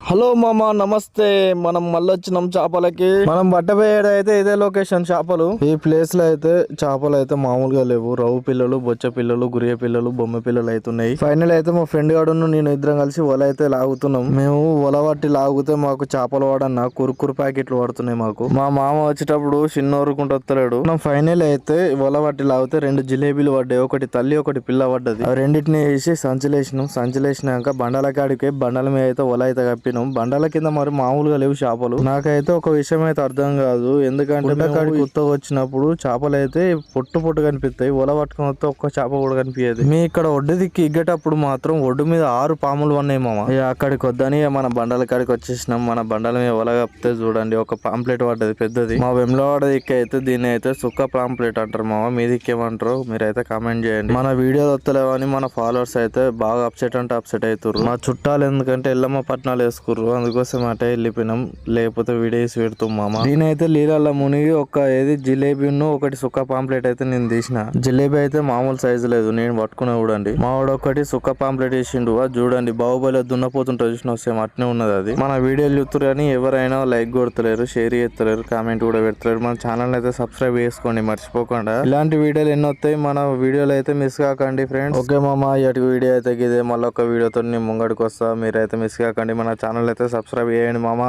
Hello మామ నమస్తే. మనం మళ్ళొచ్చినాం చేపలకి. మనం పట్టబోయేదైతే ఇదే లొకేషన్ చేపలు. ఈ ప్లేస్ లో అయితే చేపలు అయితే మామూలుగా లేవు. రవ్వు పిల్లలు, బొచ్చ పిల్లలు, గురియ పిల్లలు, బొమ్మ పిల్లలు అవుతున్నాయి. ఫైనల్ అయితే మా ఫ్రెండ్ గాడును నేను ఇద్దరం కలిసి వల అయితే లాగుతున్నాం. మేము వల పట్టి లాగితే మాకు చేపలు పడన్న కురుకురు ప్యాకెట్లు పడుతున్నాయి మాకు. మా మామ వచ్చేటప్పుడు చిన్నోరుకుంటూ వస్తలేడు. మనం ఫైనల్ అయితే వల పట్టి లాగితే 2 జిలేబీలు పడ్డాయి. ఒకటి తల్లి ఒకటి పిల్ల పడ్డది. ఆ రెండింటిని వేసి సంచలేసినాం. సంచలేసినాక బండల కాడికి బండల మీద అయితే వల అయితే కప్పినాం. బండల కింద మరి మామూలుగా లేవు చేపలు. నాకైతే ఒక విషయం అయితే అర్థం కాదు. ఎందుకంటే కాడికి కొత్తగా వచ్చినప్పుడు చేపలు అయితే పొట్టు పొట్టు కనిపిస్తాయి. వల పట్టుకుని వస్తే ఒక్క చేప కూడా కనిపించదు. మీ ఇక్కడ ఒడ్డు దిక్కి ఇగ్గేటప్పుడు మాత్రం ఒడ్డు మీద 6 పాములు ఉన్నాయి మామ. అక్కడికి వద్దని మన బండల కాడికి వచ్చేసినాం. మన బండల మీద వల కప్పితే చూడండి ఒక పాంప్లెట్ పడ్డది పెద్దది. మా వెమ్లవాడ దిక్కు అయితే దీన్ని అయితే సుక్క పాంప్లెట్ అంటారు మామ. మీ దిక్కు ఏమంటారు మీరైతే కామెంట్ చేయండి. మన వీడియో వస్తలేవని మన ఫాలోవర్స్ అయితే బాగా అప్సెట్ అంటే అప్సెట్ అవుతారు. మా చుట్టాలు ఎందుకంటే ఎల్లమ్మ పట్నాలు వేసుకుర్రు, అందుకోసం అటే వెళ్ళిపోయినాం. లేకపోతే వీడియోస్ పెడుతాం మామ. నేనైతే నీళ్ళల్లో మునిగి ఒక జిలేబీను ఒకటి సుక్క పాంప్లెట్ అయితే నేను తీసిన. జిలేబీ అయితే మామూలు సైజు లేదు, నేను పట్టుకున్నా చూడండి. మావాడు ఒకటి సుక్క పాంప్లెట్ వేసిండు. చూడండి బాహుబలి దున్నపోతుంటే చూసిన సేమ్ అట్నే ఉన్నది అది. మన వీడియోలు చూస్తారు కానీ ఎవరైనా లైక్ కొడతలేరు, షేర్ చేస్తలేరు, కామెంట్ కూడా పెడతలేరు. మన ఛానల్ అయితే సబ్స్క్రైబ్ చేసుకోండి మర్చిపోకుండా. ఇలాంటి వీడియోలు ఎన్ని వస్తాయి మన వీడియోలు అయితే మిస్ కాకండి ఫ్రెండ్స్. ఓకే మామ, ఇటు వీడియో అయితే ఇదే. మళ్ళీ ఒక వీడియోతో నేను ముంగడికి వస్తా. మీరైతే మిస్ కాకండి. మన ఛానల్ అయితే సబ్స్క్రైబ్ చేయండి మామ.